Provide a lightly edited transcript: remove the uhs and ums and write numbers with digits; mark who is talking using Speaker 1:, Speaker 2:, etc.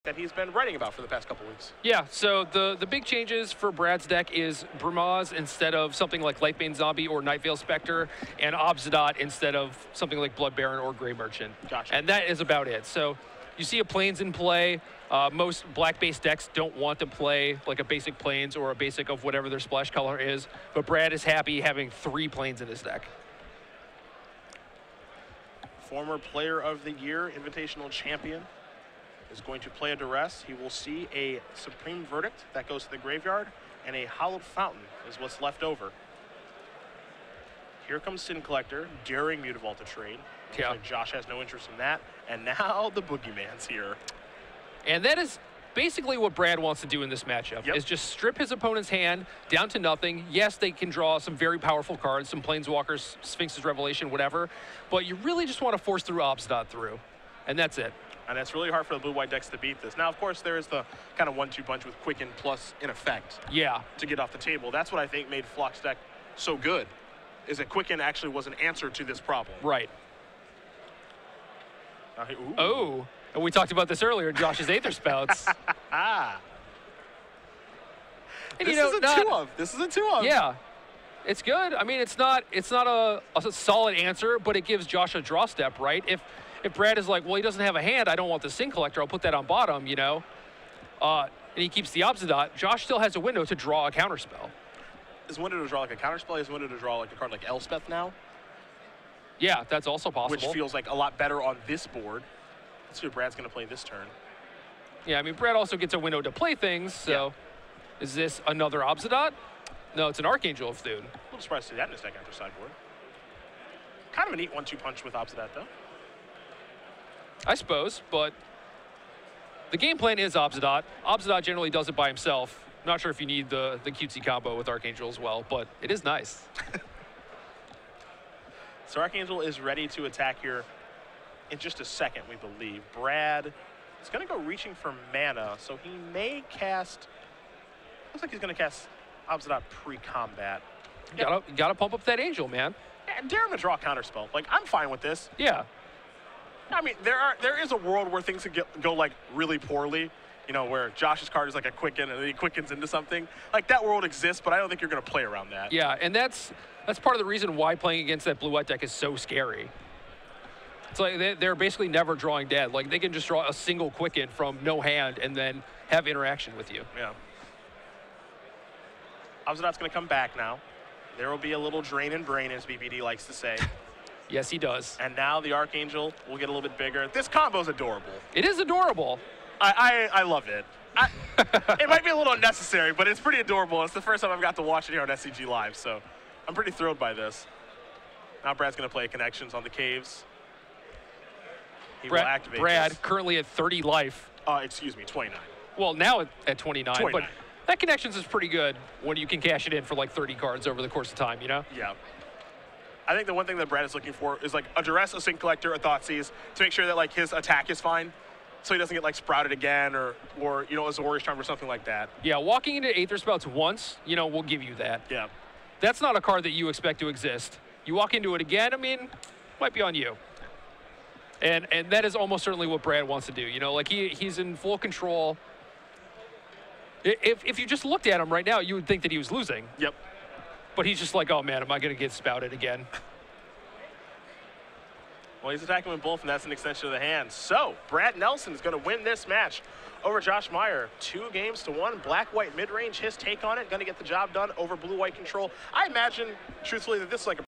Speaker 1: that he's been writing about for the past couple weeks.
Speaker 2: Yeah, so the big changes for Brad's deck is Bramaz instead of something like Lightbane Zombie or Nightveil Spectre, and Obsidian instead of something like Blood Baron or Grey Merchant.
Speaker 1: Gotcha.
Speaker 2: And that is about it. So you see a Plains in play. Most black-based decks don't want to play like a basic Plains or a basic of whatever their splash color is, but Brad is happy having 3 Plains in his deck.
Speaker 1: Former Player of the Year, Invitational Champion, is going to play a Duress. He will see a Supreme Verdict that goes to the graveyard, and a Hallowed Fountain is what's left over. Here comes Sin Collector during Mutavault trade.
Speaker 2: Yeah.
Speaker 1: Like Josh has no interest in that, and now the Boogeyman's here.
Speaker 2: And that is basically what Brad wants to do in this matchup, is just strip his opponent's hand down to nothing. Yes, they can draw some very powerful cards, some Planeswalkers, Sphinx's Revelation, whatever, but you really just want to force through Obsidian through, and that's it.
Speaker 1: And it's really hard for the blue-white decks to beat this. Now, of course, there is the kind of 1-2 punch with Quicken plus in effect to get off the table. That's what I think made Flock's deck so good, is that Quicken actually was an answer to this problem.
Speaker 2: Right.
Speaker 1: Oh.
Speaker 2: And we talked about this earlier, Josh's Aether Spouts.
Speaker 1: And
Speaker 2: this
Speaker 1: is a 2 of.
Speaker 2: Yeah. It's good. I mean, it's not a solid answer, but it gives Josh a draw step, right? If Brad is like, well, he doesn't have a hand, I don't want the Sin Collector, I'll put that on bottom, you know, and he keeps the Obsidian, Josh still has a window to draw a counterspell.
Speaker 1: His window to draw like a counterspell, his window to draw like a card like Elspeth now.
Speaker 2: Yeah, that's also possible.
Speaker 1: Which feels like a lot better on this board. Let's see what Brad's going to play this turn.
Speaker 2: Yeah, I mean, Brad also gets a window to play things, so is this another Obsidian? No, it's an Archangel of Thune.
Speaker 1: A little surprised to see that in his deck after sideboard. Kind of a neat 1-2 punch with Obsidian, though.
Speaker 2: I suppose, but the game plan is Obsidian. Obsidian generally does it by himself. Not sure if you need the cutesy combo with Archangel as well, but it is nice.
Speaker 1: So Archangel is ready to attack here in just a second, we believe. Brad is going to go reaching for mana, so he may cast... Looks like he's going to cast Obsidian pre-combat.
Speaker 2: You gotta pump up that Angel, man.
Speaker 1: And dare him to draw a counterspell. Like, I'm fine with this.
Speaker 2: Yeah.
Speaker 1: I mean, there is a world where things could go like really poorly, you know, where Josh's card is like a Quicken and then he quickens into something. Like, that world exists, but I don't think you're going to play around that.
Speaker 2: Yeah, and that's part of the reason why playing against that blue-white deck is so scary. It's like they're basically never drawing dead. Like, they can just draw a single Quicken from no hand and then have interaction with you.
Speaker 1: Yeah. Obsidian's going to come back now. There will be a little drain and brain, as BBD likes to say.
Speaker 2: Yes, he does.
Speaker 1: And now the Archangel will get a little bit bigger. This combo's adorable.
Speaker 2: It is adorable.
Speaker 1: I love it. It might be a little unnecessary, but it's pretty adorable. It's the first time I've got to watch it here on SCG Live, so I'm pretty thrilled by this. Now Brad's going to play Connections on the Caves. He will activate
Speaker 2: Brad,
Speaker 1: this.
Speaker 2: Currently at 30 life.
Speaker 1: Excuse me, 29.
Speaker 2: Well, now at 29. But that Connections is pretty good when you can cash it in for like 30 cards over the course of time, you know?
Speaker 1: Yeah. I think the one thing that Brad is looking for is like a Duress, a Sin Collector, a Thoughtseize to make sure that like his attack is fine, so he doesn't get like sprouted again or you know, a Zori's Charm or something like that.
Speaker 2: Yeah, walking into Aether Spouts once, you know, will give you that.
Speaker 1: Yeah.
Speaker 2: That's not a card that you expect to exist. You walk into it again, I mean, might be on you. And that is almost certainly what Brad wants to do. You know, like he's in full control. If you just looked at him right now, you would think that he was losing.
Speaker 1: Yep.
Speaker 2: But he's just like, oh man, am I going to get spouted again?
Speaker 1: Well, he's attacking with both, and that's an extension of the hand. So, Brad Nelson is going to win this match over Josh Meier. 2-1. Black-white mid-range, his take on it, going to get the job done over blue-white control. I imagine, truthfully, that this is like a